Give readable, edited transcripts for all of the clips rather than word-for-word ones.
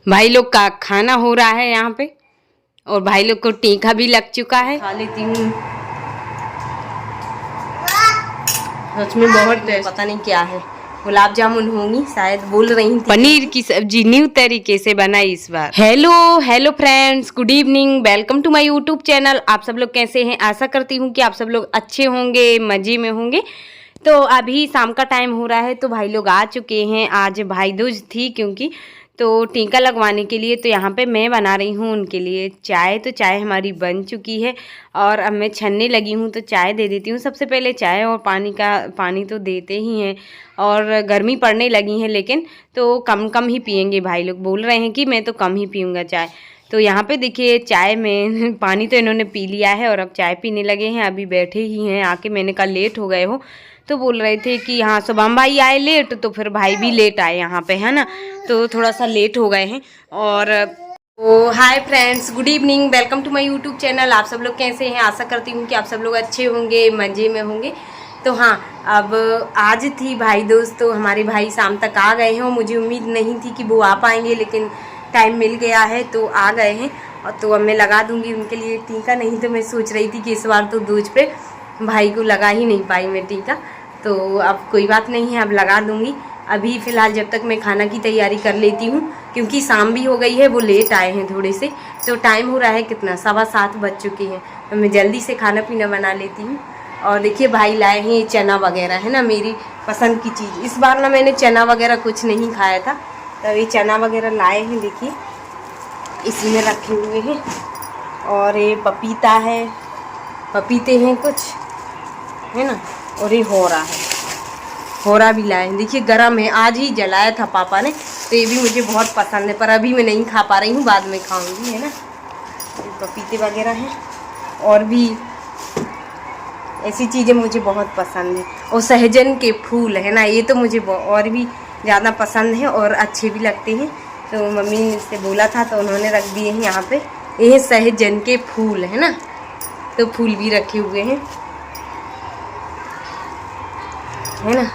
भाई लोग का खाना हो रहा है यहाँ पे और भाई लोग को टीका भी लग चुका है। खा लेती हूँ। सच में बहुत टेस्ट, पता नहीं क्या है, गुलाब जामुन होंगी शायद, बोल रही थी। पनीर की सब्जी न्यू तरीके से बनाई इस बार। Hello friends, good evening, welcome to my YouTube channel. आप सब लोग कैसे हैं? आशा करती हूँ कि आप सब लोग अच्छे होंगे, मजे में होंगे। तो अभी शाम का टाइम हो रहा है तो भाई लोग आ चुके हैं। आज भाई दूज थी क्योंकि, तो टीका लगवाने के लिए। तो यहाँ पे मैं बना रही हूँ उनके लिए चाय। तो चाय हमारी बन चुकी है और अब मैं छन्ने लगी हूँ, तो चाय दे देती हूँ। सबसे पहले चाय और पानी तो देते ही हैं। और गर्मी पड़ने लगी है लेकिन तो कम कम ही पियेंगे। भाई लोग बोल रहे हैं कि मैं तो कम ही पीऊँगा चाय। तो यहाँ पे देखिए चाय में पानी तो इन्होंने पी लिया है और अब चाय पीने लगे हैं। अभी बैठे ही हैं आके, मैंने कहा लेट हो गए हो, तो बोल रहे थे कि हाँ शुभम भाई आए लेट, तो फिर भाई भी लेट आए यहाँ पे, है ना, तो थोड़ा सा लेट हो गए हैं। और hi friends, good evening, welcome to my YouTube channel. आप सब लोग कैसे हैं? आशा करती हूँ कि आप सब लोग अच्छे होंगे, मज़े में होंगे। तो हाँ, अब आज थी भाई दोस्त, तो हमारे भाई शाम तक आ गए हैं और मुझे उम्मीद नहीं थी कि वो आ पाएंगे, लेकिन टाइम मिल गया है तो आ गए हैं। और तो अब मैं लगा दूंगी उनके लिए टीका। नहीं तो मैं सोच रही थी कि इस बार तो दूज पे भाई को लगा ही नहीं पाई मैं टीका, तो अब कोई बात नहीं है, अब लगा दूंगी। अभी फ़िलहाल जब तक मैं खाना की तैयारी कर लेती हूँ, क्योंकि शाम भी हो गई है, वो लेट आए हैं थोड़े से। तो टाइम हो रहा है कितना, 7:15 बज चुके हैं। तो मैं जल्दी से खाना पीना बना लेती हूँ। और देखिए भाई लाए हैं चना वगैरह, है ना, मेरी पसंद की चीज़। इस बार ना मैंने चना वगैरह कुछ नहीं खाया था, तो ये चना वगैरह लाए हैं, देखिए इसी में रखे हुए हैं। और ये पपीता है, पपीते हैं कुछ, है ना, और ये होरा भी लाए हैं। देखिए गरम है, आज ही जलाया था पापा ने, तो ये भी मुझे बहुत पसंद है, पर अभी मैं नहीं खा पा रही हूँ, बाद में खाऊंगी, है ना। पपीते वगैरह हैं और भी ऐसी चीज़ें मुझे बहुत पसंद है। और सहजन के फूल, है ना, ये तो मुझे और भी ज़्यादा पसंद है और अच्छे भी लगते हैं। तो मम्मी से बोला था तो उन्होंने रख दिए हैं यहाँ पे। ये सहजन के फूल, है ना, तो फूल भी रखे हुए हैं, है ना।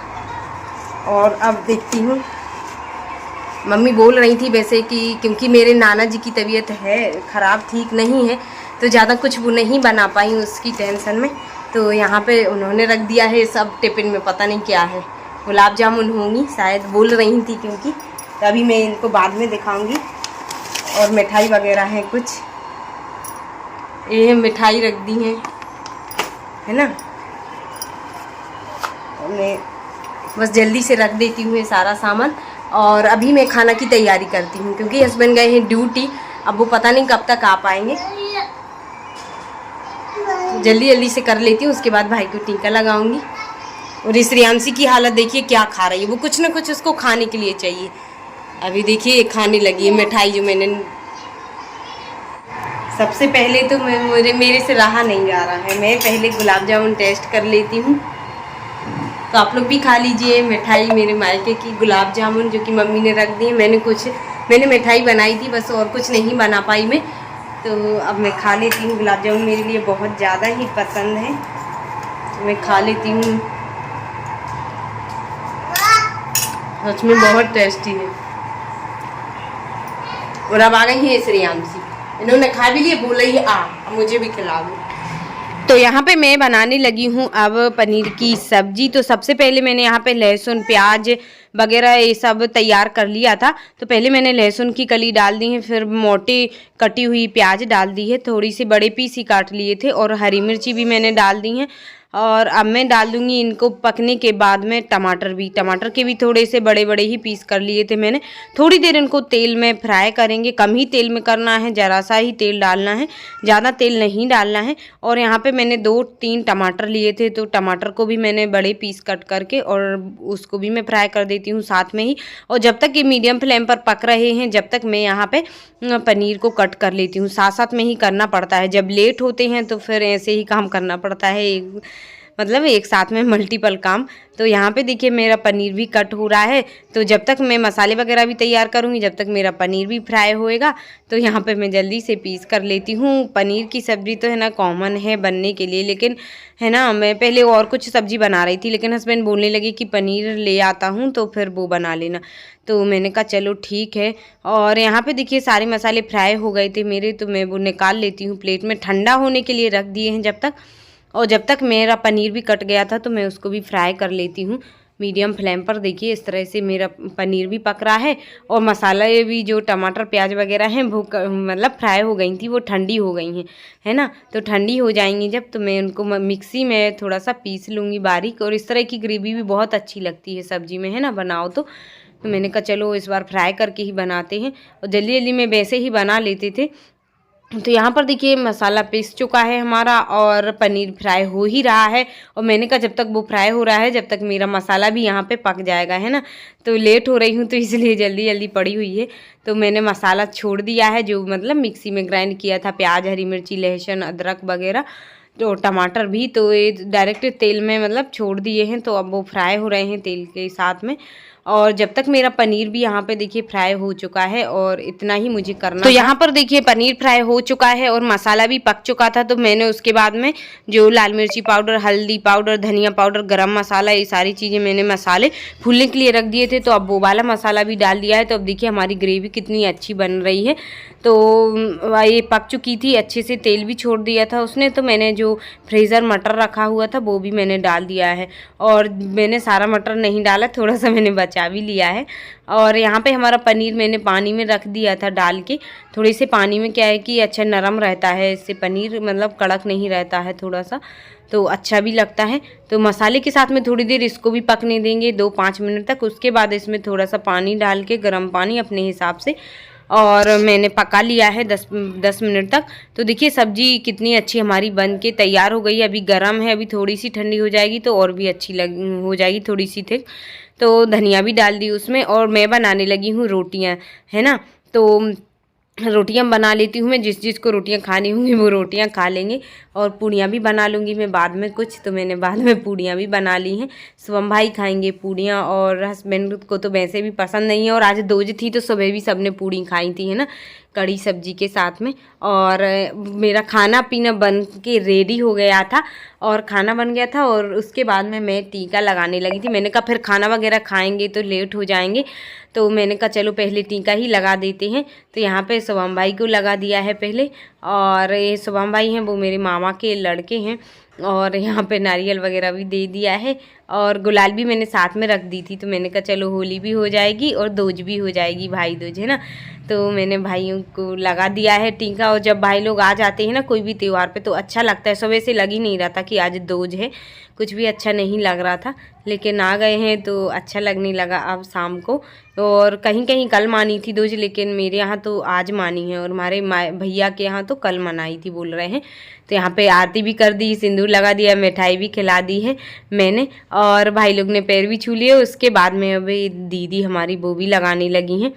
और अब देखती हूँ, मम्मी बोल रही थी वैसे कि क्योंकि मेरे नाना जी की तबीयत है ख़राब, ठीक नहीं है, तो ज़्यादा कुछ वो नहीं बना पाई उसकी टेंशन में। तो यहाँ पे उन्होंने रख दिया है सब टिफ़िन में, पता नहीं क्या है, गुलाब जामुन होंगी शायद, बोल रही थी क्योंकि। तो अभी मैं इनको बाद में दिखाऊंगी। और मिठाई वगैरह है कुछ, ये मिठाई रख दी है ना। मैं बस जल्दी से रख देती हूँ ये सारा सामान। और अभी मैं खाना की तैयारी करती हूँ क्योंकि हस्बैंड गए हैं ड्यूटी, अब वो पता नहीं कब तक आ पाएंगे। जल्दी जल्दी से कर लेती हूँ, उसके बाद भाई को टीका लगाऊंगी। और इस श्रेयांशी की हालत देखिए क्या खा रही है, वो कुछ ना कुछ उसको खाने के लिए चाहिए। अभी देखिए खाने लगी है मिठाई, जो मैंने सबसे पहले तो मेरे से रहा नहीं जा रहा है, मैं पहले गुलाब जामुन टेस्ट कर लेती हूँ। तो आप लोग भी खा लीजिए मिठाई, मेरे मायके की गुलाब जामुन जो कि मम्मी ने रख दी है। मैंने मिठाई बनाई थी बस, और कुछ नहीं बना पाई मैं। तो अब मैं खा लेती हूँ, गुलाब जामुन मेरे लिए बहुत ज़्यादा ही पसंद है, तो मैं खा लेती हूँ। सच में बहुत टेस्टी है। और अब आ गई है श्रेयांशी, इन्होंने खा भी लिए, बोला ही अब मुझे भी खिला दो। तो यहाँ पे मैं बनाने लगी हूँ अब पनीर की सब्जी। तो सबसे पहले मैंने यहाँ पे लहसुन प्याज वगैरह ये सब तैयार कर लिया था। तो पहले मैंने लहसुन की कली डाल दी है, फिर मोटी कटी हुई प्याज डाल दी है, थोड़ी सी बड़े पीस ही काट लिए थे, और हरी मिर्ची भी मैंने डाल दी है। और अब मैं डाल दूंगी इनको पकने के बाद में टमाटर के भी थोड़े से बड़े बड़े ही पीस कर लिए थे मैंने। थोड़ी देर इनको तेल में फ्राई करेंगे, कम ही तेल में करना है, ज़रा सा ही तेल डालना है, ज़्यादा तेल नहीं डालना है। और यहाँ पे मैंने 2-3 टमाटर लिए थे, तो टमाटर को भी मैंने बड़े पीस कट करके और उसको भी मैं फ्राई कर देती हूँ साथ में ही। और जब तक ये मीडियम फ्लेम पर पक रहे हैं, जब तक मैं यहाँ पे पनीर को कट कर लेती हूँ। साथ साथ में ही करना पड़ता है, जब लेट होते हैं तो फिर ऐसे ही काम करना पड़ता है, मतलब एक साथ में मल्टीपल काम। तो यहाँ पे देखिए मेरा पनीर भी कट हो रहा है, तो जब तक मैं मसाले वगैरह भी तैयार करूँगी जब तक मेरा पनीर भी फ्राई होएगा। तो यहाँ पे मैं जल्दी से पीस कर लेती हूँ। पनीर की सब्ज़ी तो है ना कॉमन है बनने के लिए, लेकिन है ना मैं पहले और कुछ सब्ज़ी बना रही थी, लेकिन हस्बैंड बोलने लगे कि पनीर ले आता हूँ तो फिर वो बना लेना। तो मैंने कहा चलो ठीक है। और यहाँ पे देखिए सारे मसाले फ्राई हो गए थे मेरे, तो मैं वो निकाल लेती हूँ प्लेट में, ठंडा होने के लिए रख दिए हैं जब तक। और जब तक मेरा पनीर भी कट गया था तो मैं उसको भी फ्राई कर लेती हूँ मीडियम फ्लेम पर। देखिए इस तरह से मेरा पनीर भी पक रहा है और मसाले भी जो टमाटर प्याज वगैरह हैं वो मतलब फ्राई हो गई थी, वो ठंडी हो गई हैं, है ना। तो ठंडी हो जाएंगी जब, तो मैं उनको मिक्सी में थोड़ा सा पीस लूँगी बारीक। और इस तरह की ग्रेवी भी बहुत अच्छी लगती है सब्जी में, है ना, बनाओ तो मैंने कहा चलो इस बार फ्राई करके ही बनाते हैं। और जल्दी जल्दी में वैसे ही बना लेते थे। तो यहाँ पर देखिए मसाला पीस चुका है हमारा और पनीर फ्राई हो ही रहा है। और मैंने कहा जब तक वो फ्राई हो रहा है जब तक मेरा मसाला भी यहाँ पे पक जाएगा, है ना। तो लेट हो रही हूँ तो इसलिए जल्दी जल्दी पड़ी हुई है। तो मैंने मसाला छोड़ दिया है जो मतलब मिक्सी में ग्राइंड किया था, प्याज हरी मिर्ची लहसुन अदरक वगैरह तो टमाटर भी, तो ये डायरेक्ट तेल में मतलब छोड़ दिए हैं। तो अब वो फ्राई हो रहे हैं तेल के साथ में। और जब तक मेरा पनीर भी यहाँ पे देखिए फ्राई हो चुका है और इतना ही मुझे करना। तो यहाँ पर देखिए पनीर फ्राई हो चुका है और मसाला भी पक चुका था। तो मैंने उसके बाद में जो लाल मिर्ची पाउडर, हल्दी पाउडर, धनिया पाउडर, गरम मसाला, ये सारी चीज़ें मैंने मसाले फूलने के लिए रख दिए थे। तो अब वो वाला मसाला भी डाल दिया है। तो अब देखिए हमारी ग्रेवी कितनी अच्छी बन रही है। तो ये पक चुकी थी अच्छे से, तेल भी छोड़ दिया था उसने। तो मैंने जो फ्रीज़र मटर रखा हुआ था वो भी मैंने डाल दिया है। और मैंने सारा मटर नहीं डाला, थोड़ा सा मैंने बचा भी लिया है। और यहाँ पे हमारा पनीर मैंने पानी में रख दिया था डाल के। थोड़ी से पानी में क्या है कि अच्छा नरम रहता है, इससे पनीर मतलब कड़क नहीं रहता है थोड़ा सा, तो अच्छा भी लगता है। तो मसाले के साथ में थोड़ी देर इसको भी पकने देंगे 2-5 मिनट तक। उसके बाद इसमें थोड़ा सा पानी डाल के, गर्म पानी अपने हिसाब से, और मैंने पका लिया है 10 मिनट तक। तो देखिए सब्जी कितनी अच्छी हमारी बन के तैयार हो गई है। अभी गर्म है, अभी थोड़ी सी ठंडी हो जाएगी तो और भी अच्छी हो जाएगी, थोड़ी सी थिक। तो धनिया भी डाल दी उसमें। और मैं बनाने लगी हूँ रोटियाँ, है ना। तो रोटियां बना लेती हूँ मैं, जिस जिसको रोटियां खानी होंगी वो रोटियां खा लेंगे। और पूड़ियाँ भी बना लूँगी मैं बाद में कुछ। तो मैंने बाद में पूड़ियाँ भी बना ली हैं। शुभम भाई खाएंगे पूड़ियाँ और हस्बैंड को तो वैसे भी पसंद नहीं है। और आज दोज थी तो सुबह भी सबने पूड़ी खाई थी, है ना, कड़ी सब्जी के साथ में। और मेरा खाना पीना बन के रेडी हो गया था और खाना बन गया था। और उसके बाद में मैं टीका लगाने लगी थी। मैंने कहा फिर खाना वगैरह खाएंगे तो लेट हो जाएंगे, तो मैंने कहा चलो पहले टीका ही लगा देते हैं। तो यहाँ पे शुभम भाई को लगा दिया है पहले। और ये शुभम भाई हैं वो मेरे मामा के लड़के हैं। और यहाँ पे नारियल वगैरह भी दे दिया है। और गुलाल भी मैंने साथ में रख दी थी। तो मैंने कहा चलो होली भी हो जाएगी और दोज भी हो जाएगी, भाई दोज, है ना। तो मैंने भाइयों को लगा दिया है टीका। और जब भाई लोग आ जाते हैं ना कोई भी त्यौहार पे तो अच्छा लगता है। सुबह से लग ही नहीं रहा था कि आज दोज है, कुछ भी अच्छा नहीं लग रहा था, लेकिन आ गए हैं तो अच्छा लगने लगा अब शाम को। और कहीं कहीं कल मानी थी दोज, लेकिन मेरे यहाँ तो आज मानी है। और हमारे भैया के यहाँ तो कल मनाई थी बोल रहे हैं। तो यहाँ पे आरती भी कर दी, सिंदूर लगा दिया, मिठाई भी खिला दी है मैंने। और भाई लोग ने पैर भी छू लिए। उसके बाद में अभी दीदी हमारी वो भी लगाने लगी हैं,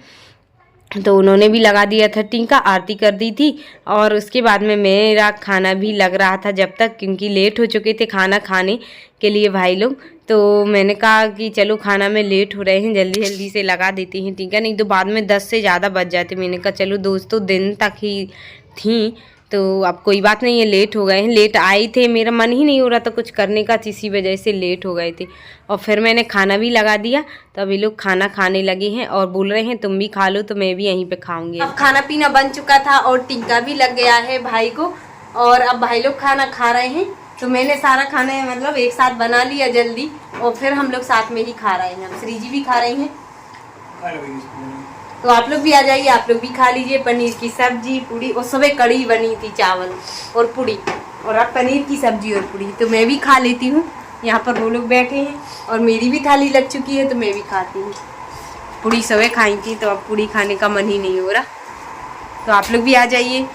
तो उन्होंने भी लगा दिया था टीका, आरती कर दी थी। और उसके बाद में मेरा खाना भी लग रहा था जब तक, क्योंकि लेट हो चुके थे खाना खाने के लिए भाई लोग। तो मैंने कहा कि चलो खाना में लेट हो रहे हैं, जल्दी जल्दी से लगा देते हैं टीका, नहीं तो बाद में 10 से ज़्यादा बज जाते। मैंने कहा चलो दोस्तों दिन तक ही थी तो अब कोई बात नहीं है, लेट हो गए हैं। लेट आए थे, मेरा मन ही नहीं हो रहा था कुछ करने का, इसी वजह से लेट हो गए थे। और फिर मैंने खाना भी लगा दिया। तो अभी लोग खाना खाने लगे हैं और बोल रहे हैं तुम भी खा लो, तो मैं भी यहीं पे खाऊंगी। अब खाना पीना बन चुका था और टीका भी लग गया है भाई को। और अब भाई लोग खाना खा रहे हैं। तो मैंने सारा खाना मतलब एक साथ बना लिया जल्दी, और फिर हम लोग साथ में ही खा रहे हैं। श्री जी भी खा रही हैं, तो आप लोग भी आ जाइए, आप लोग भी खा लीजिए। पनीर की सब्जी, पूड़ी, और सुबह कड़ी बनी थी, चावल और पूड़ी, और अब पनीर की सब्जी और पूड़ी। तो मैं भी खा लेती हूँ। यहाँ पर वो लोग बैठे हैं और मेरी भी थाली लग चुकी है, तो मैं भी खाती हूँ। पूड़ी सुबह खाई थी तो अब पूड़ी खाने का मन ही नहीं हो रहा। तो आप लोग भी आ जाइए।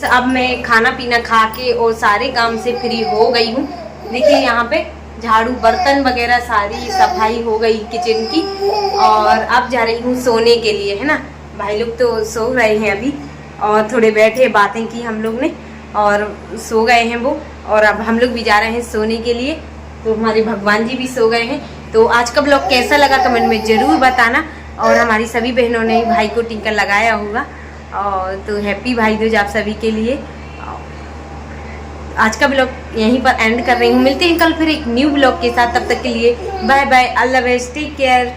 अब मैं खाना पीना खा के और सारे काम से फ्री हो गई हूँ। देखिए यहाँ पे झाड़ू, बर्तन वगैरह सारी सफाई हो गई किचन की। और अब जा रही हूँ सोने के लिए, है ना। भाई लोग तो सो रहे हैं अभी, और थोड़े बैठे बातें की हम लोग ने। और सो गए हैं वो, और अब हम लोग भी जा रहे हैं सोने के लिए। तो हमारे भगवान जी भी सो गए हैं। तो आज का ब्लॉग कैसा लगा कमेंट में ज़रूर बताना। और हमारी सभी बहनों ने भाई को टीका लगाया होगा, और तो हैप्पी भाई दूज आप सभी के लिए। आज का ब्लॉग यहीं पर एंड कर रही हूँ। मिलते हैं कल फिर एक न्यू ब्लॉग के साथ। तब तक के लिए bye bye, all the best, take care.